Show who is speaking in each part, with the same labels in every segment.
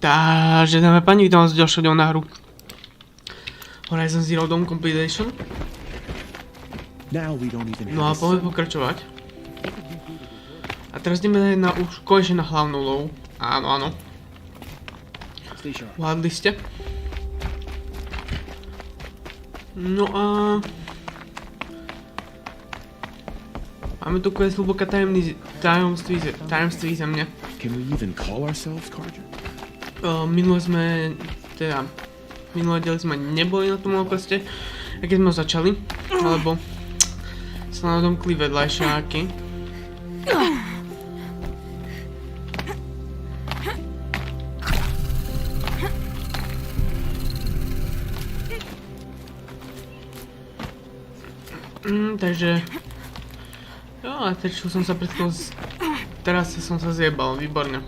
Speaker 1: Takže dáme pani, vítam vás v ďalšou na hru Horizon Zero Dawn Compilation. No a poďme pokračovať. A teraz ideme na už konečne na hlavnú loru. Áno, áno. Uhádli ste. No a... máme tu quest hlboké tajomství země. Minulé diely sme neboli na tom queste, aj keď sme ho začali, alebo sa nám domkli vedľajšiaky. Takže... jo, ale tečil som sa teraz som sa zjebal, výborne.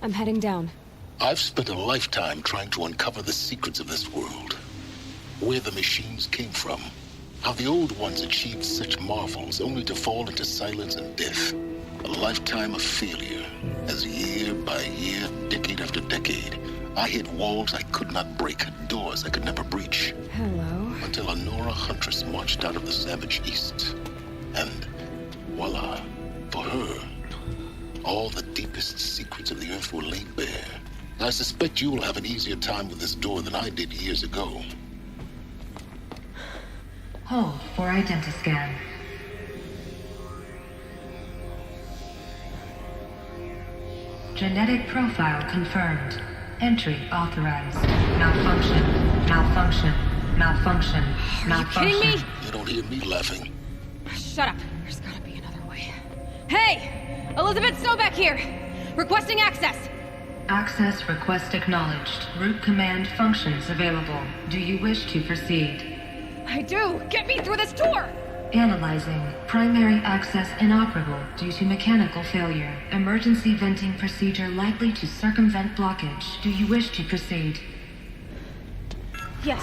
Speaker 2: I'm heading down.
Speaker 3: I've spent a lifetime trying to uncover the secrets of this world. Where the machines came from. How the old ones achieved such marvels only to fall into silence and death. A lifetime of failure, as year by year, decade after decade, I hit walls I could not break, doors I could never breach.
Speaker 2: Hello.
Speaker 3: Until a Nora huntress marched out of the savage east. And voila, for her, all the deepest secrets of the earth were laid bare. I suspect you will have an easier time with this door than I did years ago.
Speaker 4: Hold for identiscan. Genetic profile confirmed. Entry authorized. Malfunction. Malfunction. Malfunction. Malfunction.
Speaker 2: Are you kidding me?
Speaker 3: You don't hear me laughing.
Speaker 2: Shut up. There's gotta be another way. Hey! Elizabeth Stoback here! Requesting access!
Speaker 4: Access request acknowledged. Root command functions available. Do you wish to proceed?
Speaker 2: I do! Get me through this door!
Speaker 4: Analyzing. Primary access inoperable due to mechanical failure. Emergency venting procedure likely to circumvent blockage. Do you wish to proceed?
Speaker 2: Yes.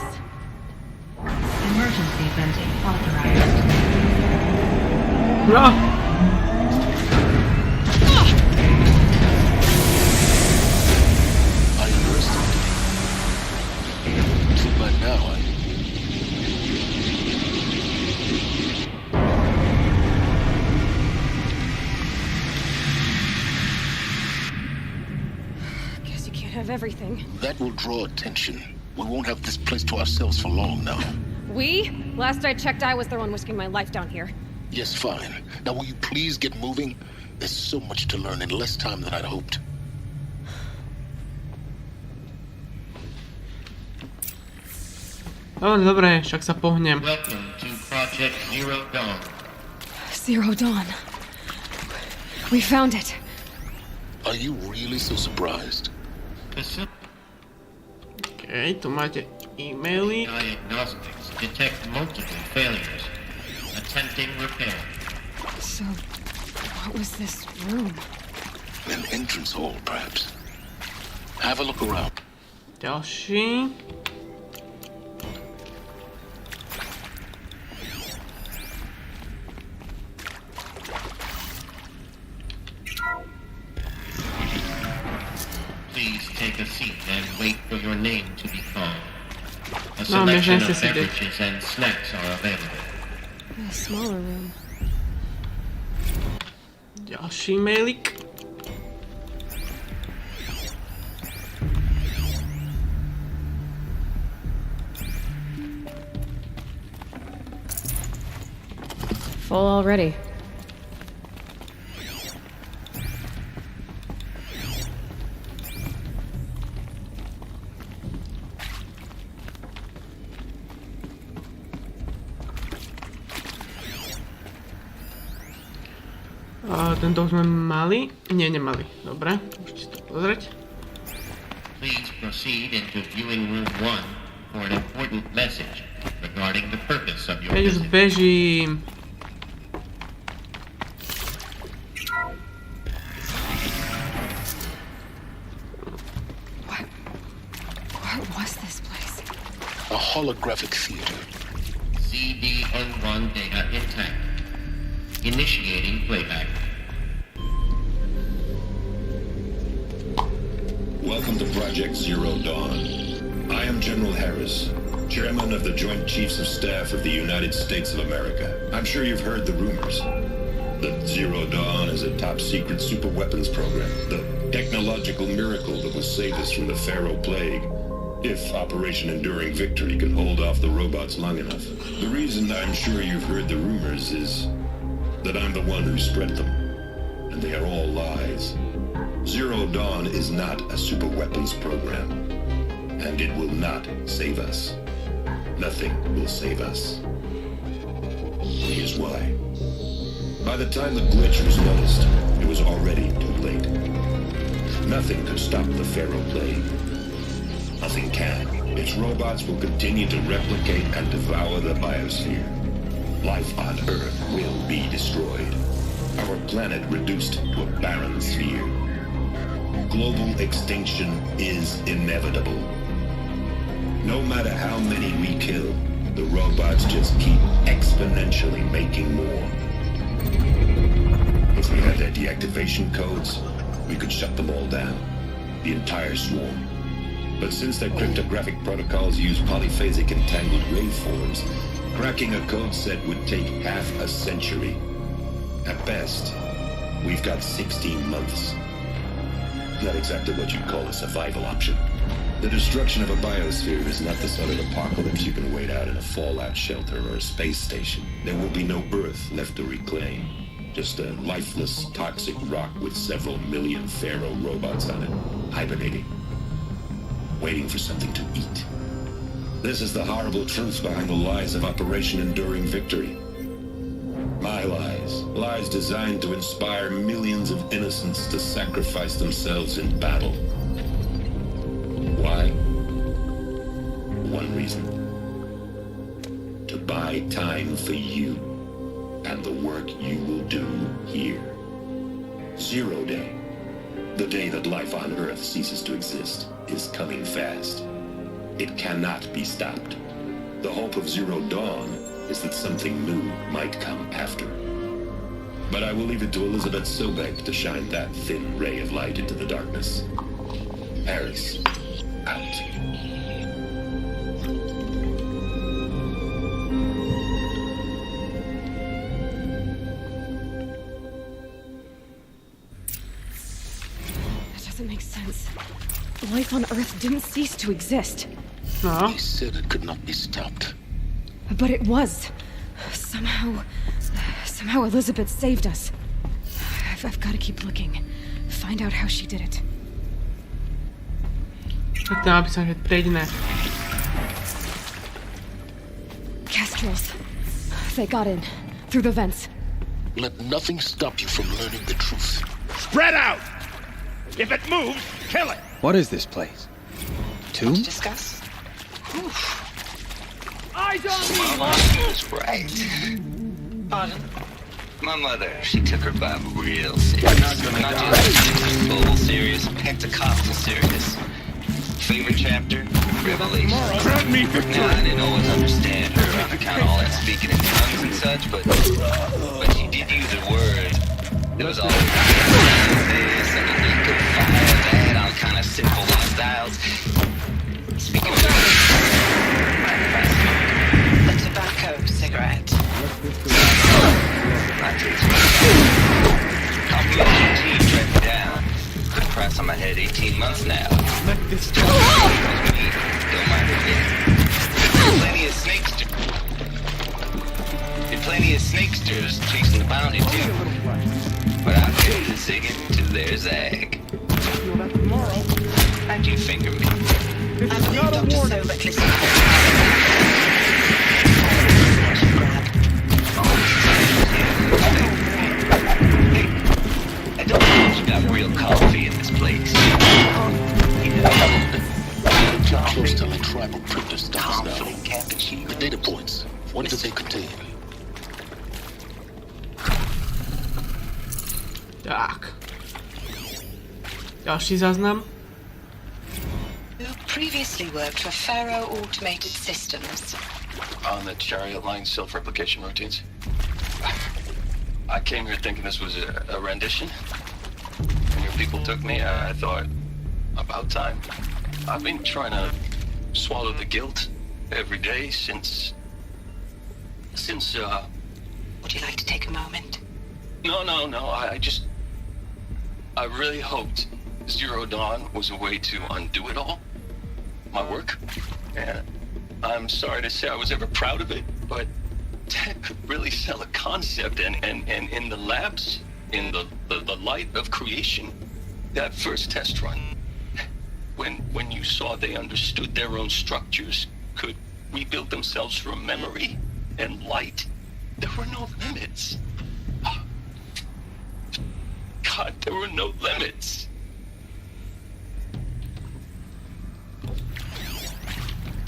Speaker 4: Emergency venting authorized.
Speaker 1: No!
Speaker 3: I underestimated you. Too bad now,
Speaker 2: Have everything.
Speaker 3: That will draw attention. We won't have this place to ourselves for long now.
Speaker 2: We? Last I checked, I was the one risking my life down here.
Speaker 3: Yes, fine. Now will you please get moving? There's so much to learn in less time than I'd hoped.
Speaker 1: No, dobre, však sa pohnem.
Speaker 5: Welcome to Project Zero Dawn.
Speaker 2: Zero Dawn. We found it.
Speaker 3: Are you really so surprised?
Speaker 1: Okej, tu máte e-maily.
Speaker 5: Diagnostics detect multiple failures. Attempting repair.
Speaker 2: So, what was this room?
Speaker 3: An entrance hall, perhaps. Have a look around.
Speaker 1: Ďalší.
Speaker 5: Please take a seat and wait for your name to be called. A
Speaker 1: No,
Speaker 5: selection
Speaker 1: myślę,
Speaker 5: of
Speaker 1: że
Speaker 5: beverages and snacks are available.
Speaker 2: A smaller room.
Speaker 1: Ďalší e-mailik.
Speaker 2: Full already.
Speaker 1: Tento už sme mali? Nie, nemali. Dobre, môžete to pozrieť.
Speaker 5: Please proceed into viewing room 1 for an important message regarding the purpose of your
Speaker 1: Keď už
Speaker 5: visit.
Speaker 1: bežím.
Speaker 2: What was this place?
Speaker 3: A holographic theater.
Speaker 5: CDN1 data intact. Initiating playback.
Speaker 6: Welcome to Project Zero Dawn. I am General Harris, Chairman of the Joint Chiefs of Staff of the United States of America. I'm sure you've heard the rumors. That Zero Dawn is a top-secret superweapons program, the technological miracle that will save us from the Pharaoh Plague, if Operation Enduring Victory can hold off the robots long enough. The reason I'm sure you've heard the rumors is that I'm the one who spread them, and they are all lies. Zero Dawn is not a superweapons program, and it will not save us. Nothing will save us. Here's why. By the time the glitch was noticed, it was already too late. Nothing could stop the Pharaoh Plague. Nothing can. Its robots will continue to replicate and devour the biosphere. Life on Earth will be destroyed. Our planet reduced to a barren sphere. Global extinction is inevitable. No matter how many we kill, the robots just keep exponentially making more. If we had their deactivation codes, we could shut them all down, the entire swarm. But since their cryptographic protocols use polyphasic entangled waveforms, cracking a code set would take half a century. At best, we've got 16 months. Not exactly what you'd call a survival option. The destruction of a biosphere is not the sort of apocalypse you can wait out in a fallout shelter or a space station. There will be no Earth left to reclaim. Just a lifeless, toxic rock with several million Pharaoh robots on it, hibernating, waiting for something to eat. This is the horrible truth behind the lies of Operation Enduring Victory. My lies. Lies designed to inspire millions of innocents to sacrifice themselves in battle. Why? One reason. To buy time for you and the work you will do here. Zero Day, the day that life on Earth ceases to exist, is coming fast. It cannot be stopped. The hope of Zero Dawn is that something new might come after. But I will leave it to Elizabeth Sobek to shine that thin ray of light into the darkness. Harris, out.
Speaker 2: Doesn't make sense. Life on Earth didn't cease to exist.
Speaker 1: No.
Speaker 3: He said it could not be stopped.
Speaker 2: But it was. Somehow Elizabeth saved us. I've got to keep looking. Find out how she did it.
Speaker 1: Tak to napísam, že prejdeme.
Speaker 2: Kestrels. They got in. Through the vents.
Speaker 3: Let nothing stop you from learning the truth.
Speaker 7: Spread out! If it moves, kill it!
Speaker 8: What is this place? Tomb?
Speaker 9: Discuss?
Speaker 7: I don't need
Speaker 9: That's right. Pardon? My mother, she took her Bible real serious. Not just full serious, Pentecostal serious. Favorite chapter? Revelation.
Speaker 7: Grant me
Speaker 9: Now,
Speaker 7: victory!
Speaker 9: I didn't always understand her on account of all that speaking in tongues and such, but she did use a word. It was all this and a link of fire, that, all kind of simple lifestyles. Speaking of
Speaker 10: A tobacco cigarette.
Speaker 9: my taste. Copy of GT tracked me down. Put a price on my head 18 months now. Don't mind it. Plenty of snakesters chasing the bounty too. But I'll get to zigging till there's egg. How'd you finger me?
Speaker 10: I believe Dr. Sobek listened.
Speaker 9: I don't think you got real coffee in this place.
Speaker 3: Too close to the tribal printer stops now.
Speaker 9: Confident cappuccino.
Speaker 3: The data points. What do they contain?
Speaker 1: Tak. Ďalší záznam.
Speaker 10: Who previously worked for Faro Automated Systems.
Speaker 11: On the chariot line self-replication routines. I came here thinking this was a rendition. When your people took me, I thought, about time. I've been trying to swallow the guilt every day since...
Speaker 10: Would you like to take a moment?
Speaker 11: No, I really hoped Zero Dawn was a way to undo it all. My work. And I'm sorry to say I was ever proud of it, but Ted could really sell a concept, and in the labs, in the light of creation, that first test run, when you saw they understood their own structures, could rebuild themselves from memory and light, there were no limits. God, there were no limits.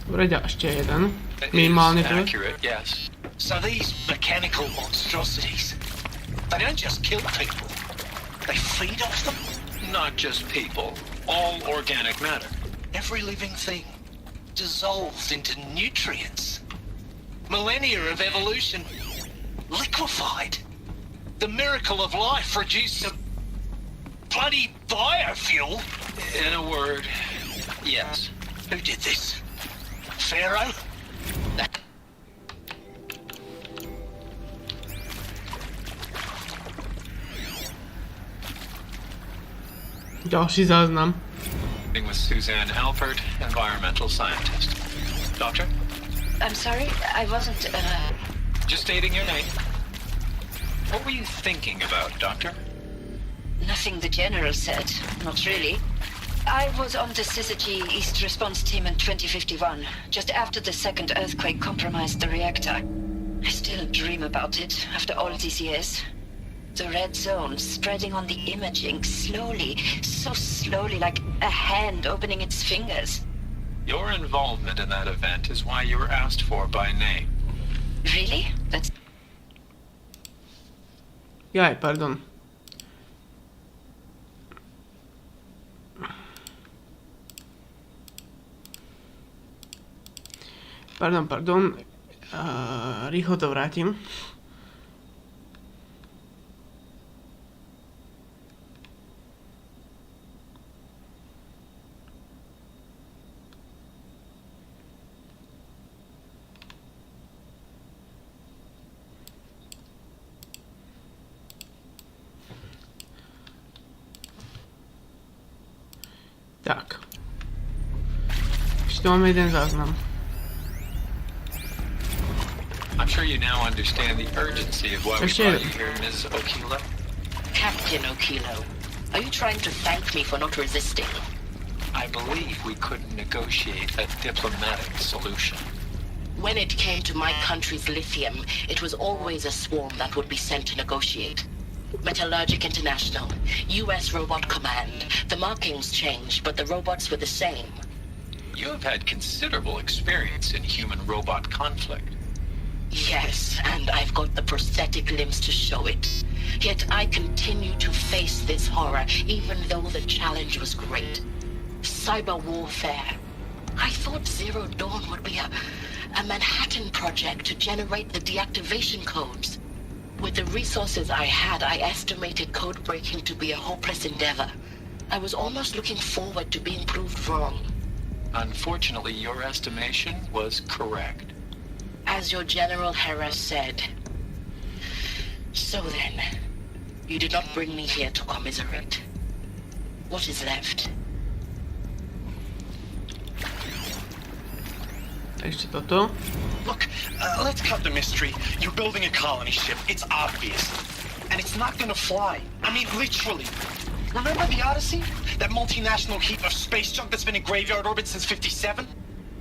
Speaker 1: Dobre, ešte jeden. Minimálne to.
Speaker 11: Accurate, yes.
Speaker 7: So these mechanical monstrosities, they don't just kill people, they feed off them?
Speaker 12: Not just people, all organic matter.
Speaker 7: Every living thing dissolves into nutrients. Millennia of evolution liquefied. The miracle of life produced a bloody biofuel.
Speaker 12: In a word, yes.
Speaker 7: Who did this? Pharaoh?
Speaker 1: Ďalší záznam.
Speaker 12: With Suzanne Alpert, environmental scientist. Doctor?
Speaker 10: I'm sorry, I wasn't,
Speaker 12: Just stating your name. What were you thinking about, Doctor?
Speaker 10: Nothing the General said. Not really. I was on the Syzygy East Response Team in 2051, just after the second earthquake compromised the reactor. I still dream about it after all these years. The red zone spreading on the imaging slowly, so slowly, like a hand opening its fingers.
Speaker 12: Your involvement in that event is why you were asked for by name.
Speaker 10: Really? That's...
Speaker 1: Jaj, pardon. Pardon. Rýchlo to vrátim. Tak. Ešte máme jeden záznam.
Speaker 12: I'm sure you now understand the urgency of why we brought you here, Ms. Okilo.
Speaker 10: Captain Okilo, are you trying to thank me for not resisting?
Speaker 12: I believe we couldn't negotiate a diplomatic solution.
Speaker 10: When it came to my country's lithium, it was always a swarm that would be sent to negotiate. Metallurgic International, US Robot Command. The markings changed, but the robots were the same.
Speaker 12: You have had considerable experience in human-robot conflict.
Speaker 10: Yes, and I've got the prosthetic limbs to show it. Yet I continue to face this horror, even though the challenge was great. Cyber warfare. I thought Zero Dawn would be a Manhattan project to generate the deactivation codes. With the resources I had, I estimated code breaking to be a hopeless endeavor. I was almost looking forward to being proved wrong.
Speaker 12: Unfortunately, your estimation was correct.
Speaker 10: As your General Hera said. So then, you did not bring me here to commiserate. What is left?
Speaker 1: Ešte toto.
Speaker 7: Look, let's cut the mystery. You're building a colony ship. It's obvious. And it's not gonna fly. I mean, literally. Remember the Odyssey? That multinational heap of space junk that's been in graveyard orbit since 57?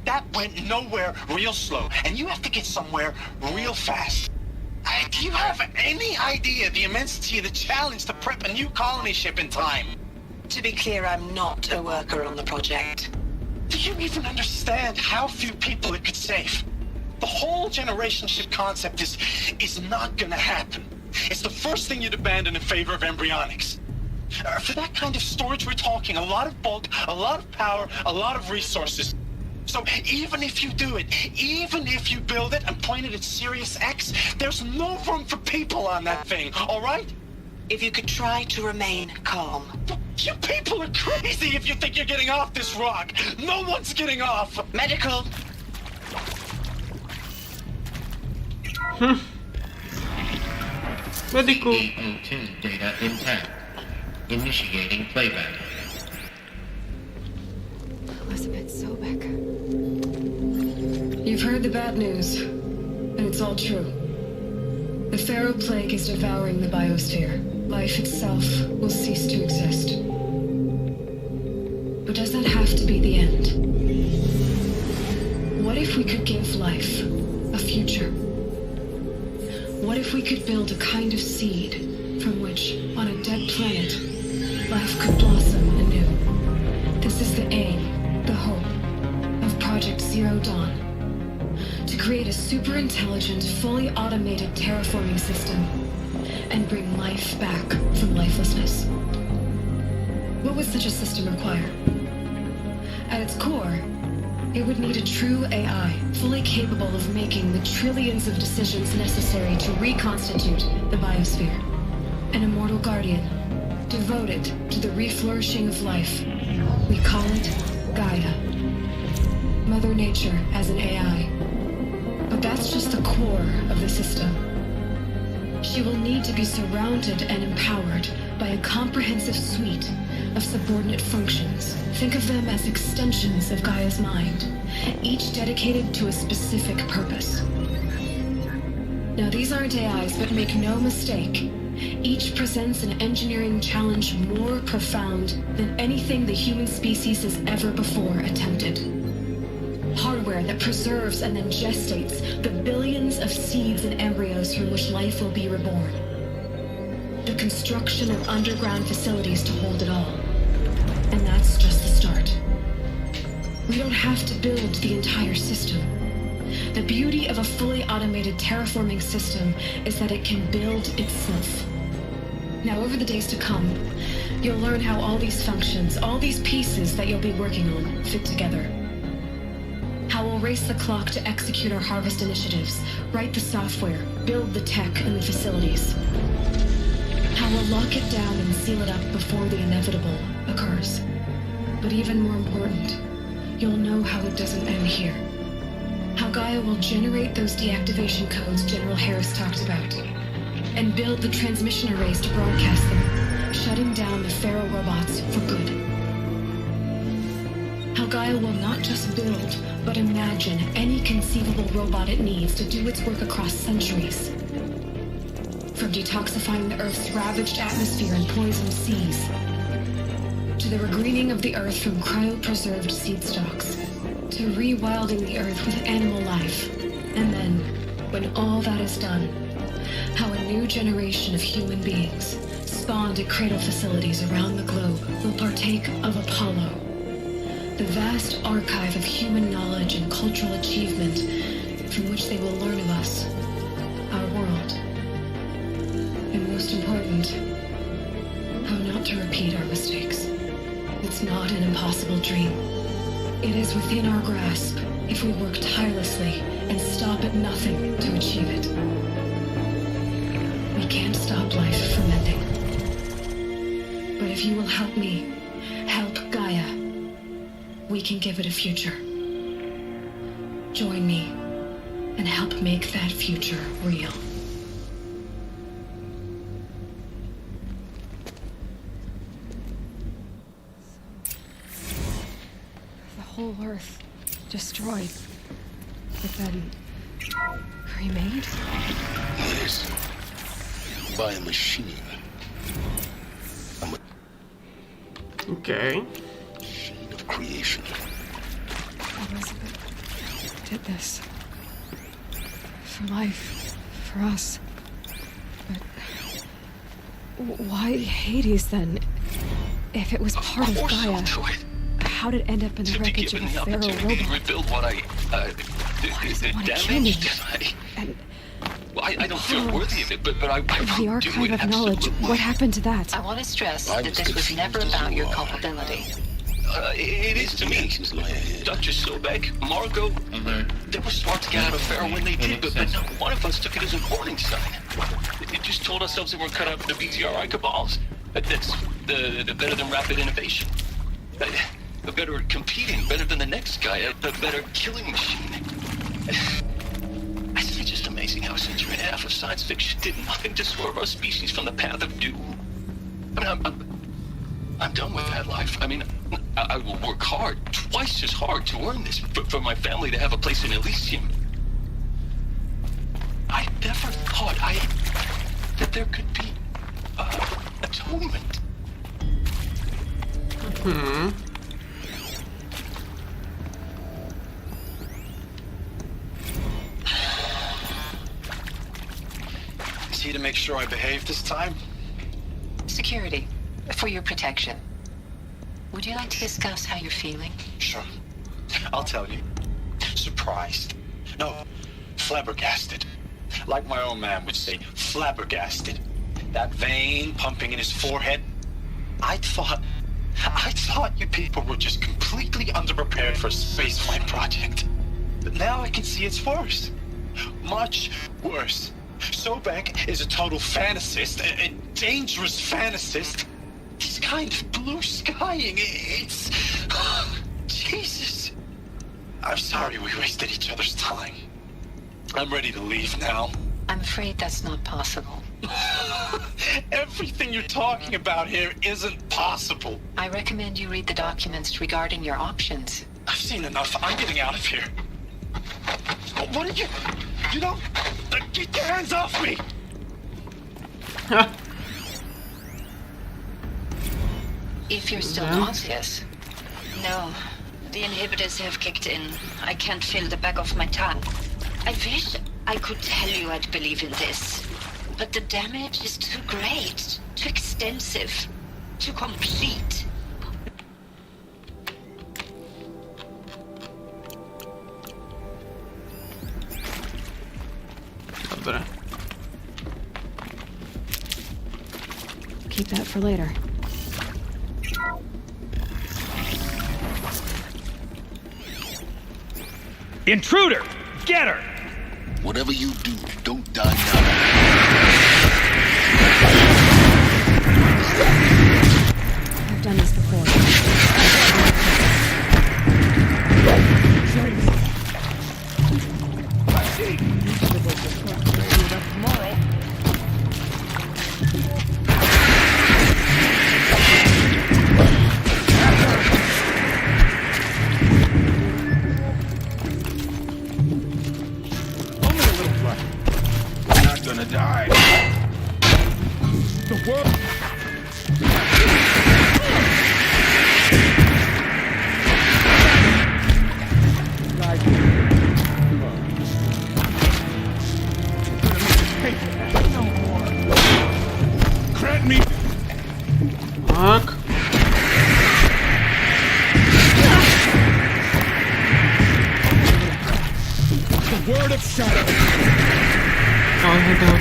Speaker 7: That went nowhere real slow. And you have to get somewhere real fast. Do you have any idea the immensity of the challenge to prep a new colony ship in time?
Speaker 10: To be clear, I'm not a worker on the project.
Speaker 7: Do you even understand how few people it could save? The whole generation ship concept is not gonna happen. It's the first thing you'd abandon in favor of embryonics. For that kind of storage we're talking a lot of bulk, a lot of power, a lot of resources. So even if you do it, even if you build it and point it at Sirius X, there's no room for people on that thing, all right?
Speaker 10: If you could try to remain calm.
Speaker 7: You people are crazy if you think you're getting off this rock. No one's getting off.
Speaker 10: Medical.
Speaker 1: Medical.
Speaker 5: CO2 data intact. Initiating playback.
Speaker 2: Elizabeth Sobek.
Speaker 13: You've heard the bad news, and it's all true. The Pharaoh Plague is devouring the biosphere. Life itself will cease to exist. But does that have to be the end? What if we could give life a future? What if we could build a kind of seed from which, on a dead planet, life could blossom anew? This is the aim, the hope, of Project Zero Dawn. To create a super intelligent, fully automated terraforming system and bring life back from lifelessness. What would such a system require? At its core, it would need a true AI, fully capable of making the trillions of decisions necessary to reconstitute the biosphere. An immortal guardian, devoted to the reflourishing of life. We call it Gaia. Mother Nature as an AI. But that's just the core of the system. She will need to be surrounded and empowered by a comprehensive suite of subordinate functions. Think of them as extensions of Gaia's mind, each dedicated to a specific purpose. Now, these aren't AIs, but make no mistake, each presents an engineering challenge more profound than anything the human species has ever before attempted. Hardware that preserves and then gestates the billions of seeds and embryos from which life will be reborn. The construction of underground facilities to hold it all. And that's just the start. We don't have to build the entire system. The beauty of a fully automated terraforming system is that it can build itself. Now, over the days to come, you'll learn how all these functions, all these pieces that you'll be working on, fit together. How we'll race the clock to execute our harvest initiatives, write the software, build the tech and the facilities. How we'll lock it down and seal it up before the inevitable occurs. But even more important, you'll know how it doesn't end here. How Gaia will generate those deactivation codes General Harris talked about, and build the transmission arrays to broadcast them, shutting down the Pharaoh robots for good. How Gaia will not just build, but imagine any conceivable robot it needs to do its work across centuries. From detoxifying the Earth's ravaged atmosphere and poisoned seas, to the regreening of the Earth from cryopreserved seed stalks, to rewilding the Earth with animal life. And then, when all that is done, how a new generation of human beings, spawned at cradle facilities around the globe, will partake of Apollo, the vast archive of human knowledge and cultural achievement from which they will learn of us, our world. And most important, how not to repeat our mistakes. It's not an impossible dream. It is within our grasp if we work tirelessly and stop at nothing to achieve it. We can't stop life from ending. But if you will help me, help Gaia, we can give it a future. Join me and help make that future real.
Speaker 2: The whole Earth destroyed, but then remade?
Speaker 3: Yes. By a machine.
Speaker 1: Okay.
Speaker 3: Machine of creation.
Speaker 2: Elizabeth did this. For life. For us. But why Hades then? If it was part of Gaia, how did it end up in the wreckage of a Pharaoh robot?
Speaker 11: Rebuild what I
Speaker 2: Why does it want to kill me? And
Speaker 11: Well, I don't feel worthy of it, but I
Speaker 2: The
Speaker 11: will do
Speaker 2: archive
Speaker 11: it,
Speaker 2: of knowledge.
Speaker 11: absolutely.
Speaker 2: What happened to that?
Speaker 10: I want to stress that this was never about your culpability.
Speaker 11: It is to me. Dr. Sobek, Margot, they were smart to get out of Pharaoh when they did, but no one of us took it as a warning sign. It just told ourselves they weren't cut out for the BTRI cabals. That's the better than rapid innovation. A better at competing, better than the next guy, a better killing machine. It's just amazing how a century and a half of science fiction did nothing to swerve our species from the path of doom. I mean, I'm done with that life. I mean, I will work hard, twice as hard to earn this, for my family to have a place in Elysium. I never thought that there could be atonement.
Speaker 7: Is he to make sure I behave this time?
Speaker 10: Security, for your protection. Would you like to discuss how you're feeling?
Speaker 7: Sure. I'll tell you. Surprised. No, flabbergasted. Like my own man would say, flabbergasted. That vein pumping in his forehead. I thought you people were just completely underprepared for a spaceflight project. But now I can see it's worse. Much worse. Sobek is a total fantasist, a dangerous fantasist. He's kind of blue skying. It's... Jesus. I'm sorry we wasted each other's time. I'm ready to leave now.
Speaker 10: I'm afraid that's not possible.
Speaker 7: Everything you're talking about here isn't possible.
Speaker 10: I recommend you read the documents regarding your options.
Speaker 7: I've seen enough. I'm getting out of here. What did you... You don't... Get your hands off me!
Speaker 10: If you're still nauseous.
Speaker 14: No, the inhibitors have kicked in. I can't feel the back of my tongue. I wish I could tell you I'd believe in this. But the damage is too great, too extensive, too complete.
Speaker 1: Dobre.
Speaker 2: Keep that for later.
Speaker 15: Intruder! Get her!
Speaker 3: Whatever you do, don't die now.
Speaker 2: I've done this before.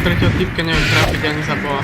Speaker 1: Tretieho typka neviem trápiť ani za boha.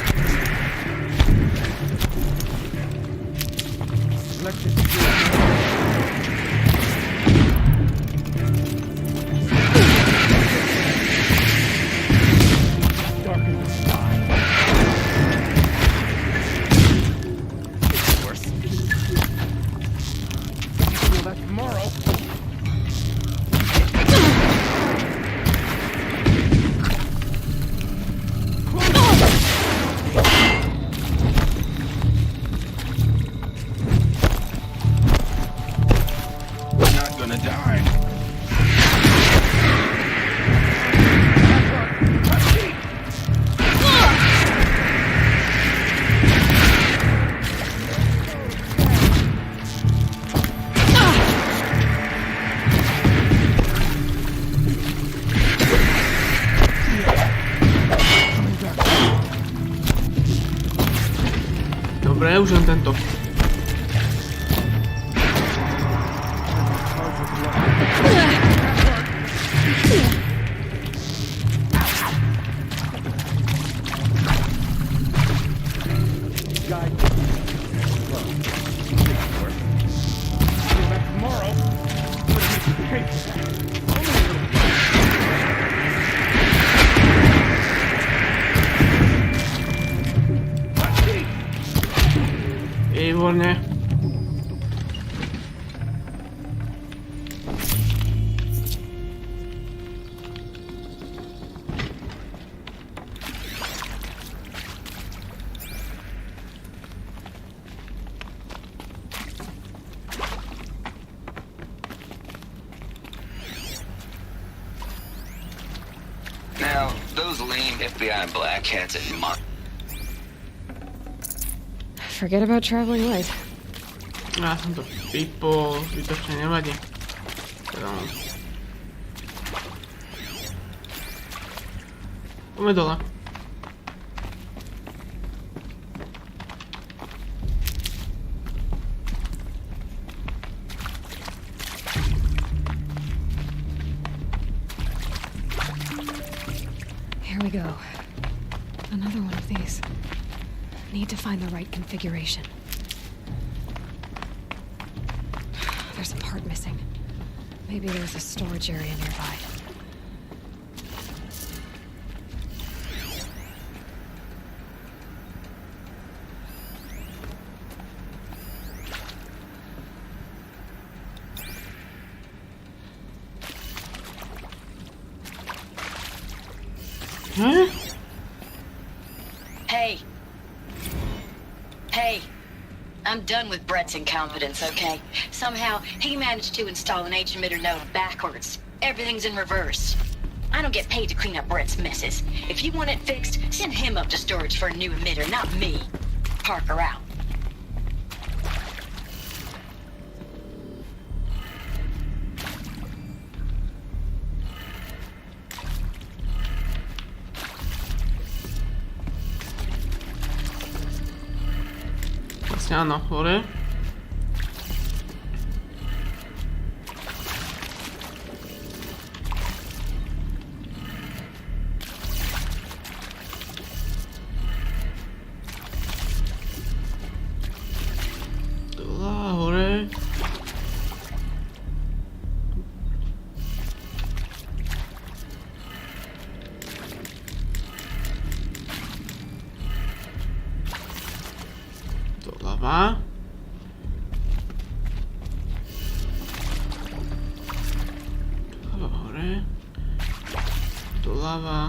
Speaker 1: Dobre, už len tento. Výborne.
Speaker 9: Now, those lame FBI black hats at Mark.
Speaker 2: Forget about traveling light.
Speaker 1: Ja som to vypol, zbytočne nevadí. Poďme dole.
Speaker 2: Here we go. Another one of these. Need to find the right configuration. There's a part missing. Maybe there's a storage area nearby.
Speaker 1: Huh?
Speaker 14: Hey. Hey. I'm done with Brett's incompetence, okay? Somehow, he managed to install an H-emitter node backwards. Everything's in reverse. I don't get paid to clean up Brett's messes. If you want it fixed, send him up to storage for a new emitter, not me. Parker out.
Speaker 1: Áno, hore. Dole, hore. Doľava. Doľava hore. Doľava.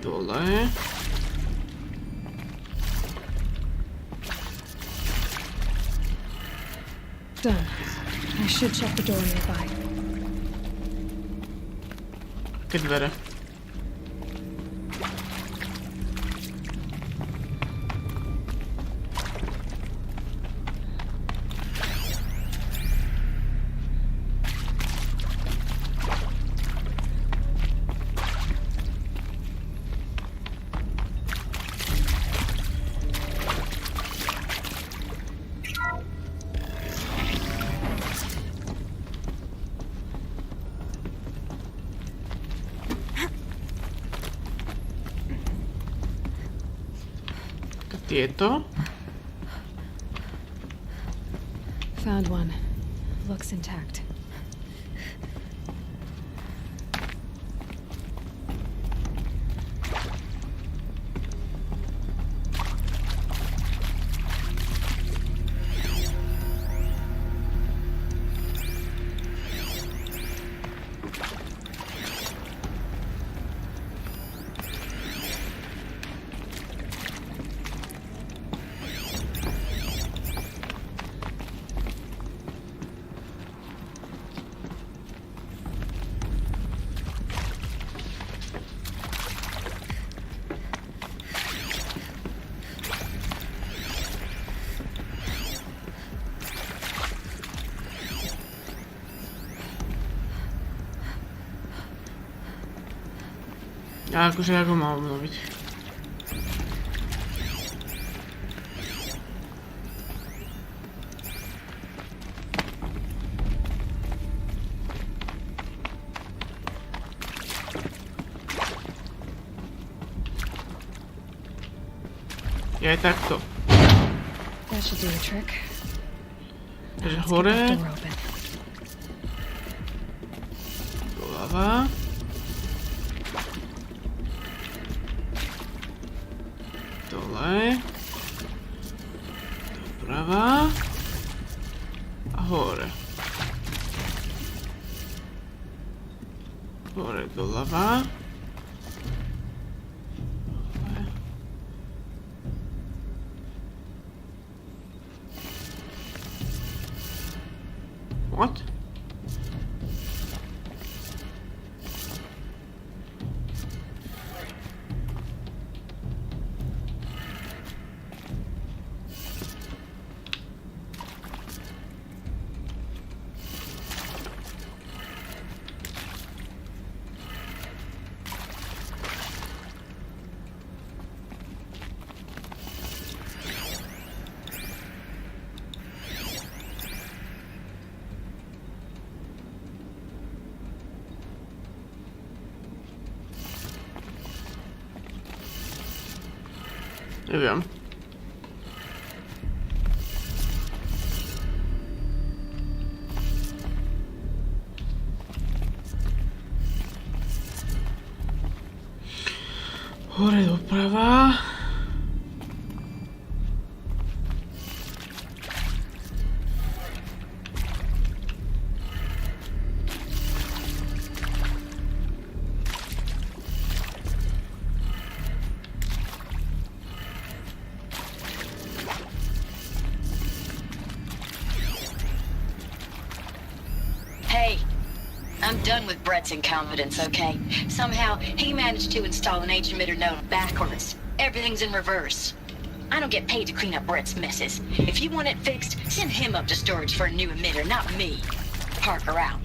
Speaker 1: Dole.
Speaker 2: Done. I should check the door nearby.
Speaker 1: Aké dvere? Tieto.
Speaker 2: Found one. Looks intact.
Speaker 1: A akože ja ho mám obnoviť. Je aj takto.
Speaker 2: That should do the trick.
Speaker 1: Takže hore. Doľava. Dole. Hore doľava. What? Neviem. Hore doprava.
Speaker 14: I'm done with Brett's incompetence, okay? Somehow, he managed to install an H-emitter node backwards. Everything's in reverse. I don't get paid to clean up Brett's messes. If you want it fixed, send him up to storage for a new emitter, not me. Parker out.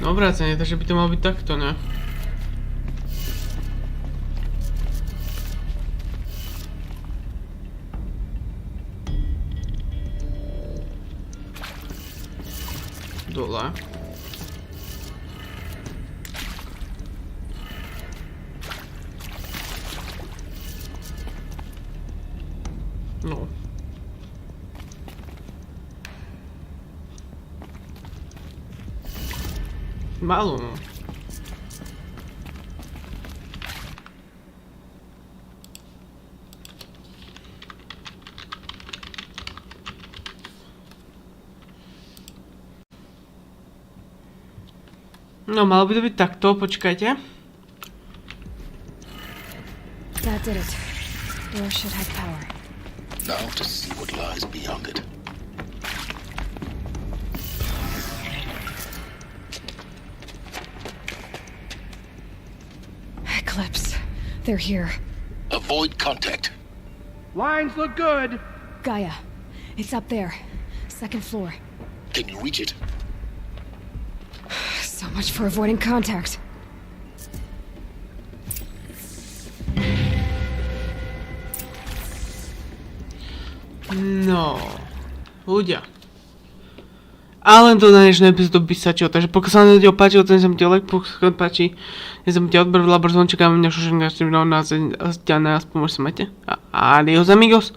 Speaker 1: No obrácenie, takže by to malo byť takto, ne? Dole. No. Málo, no. No, malo by to byť takto, počkajte.
Speaker 2: That did it. Door should have power.
Speaker 3: Now to see what lies beyond it.
Speaker 2: Eclipse. They're here.
Speaker 3: Avoid contact.
Speaker 15: Lines look good.
Speaker 2: Gaia. It's up there. Second floor.
Speaker 3: Can you reach it?
Speaker 2: So much for avoiding contact.
Speaker 1: No, ľudia. A len to na dnešné epizódu by stačilo, takže pokiaľ sa vám video páčilo, to nezabudnite like, pokiaľ páči, nezabudnite odber, labor, zvonček a mňa šušenka, na nás, aspoň sa majte. Adios amigos.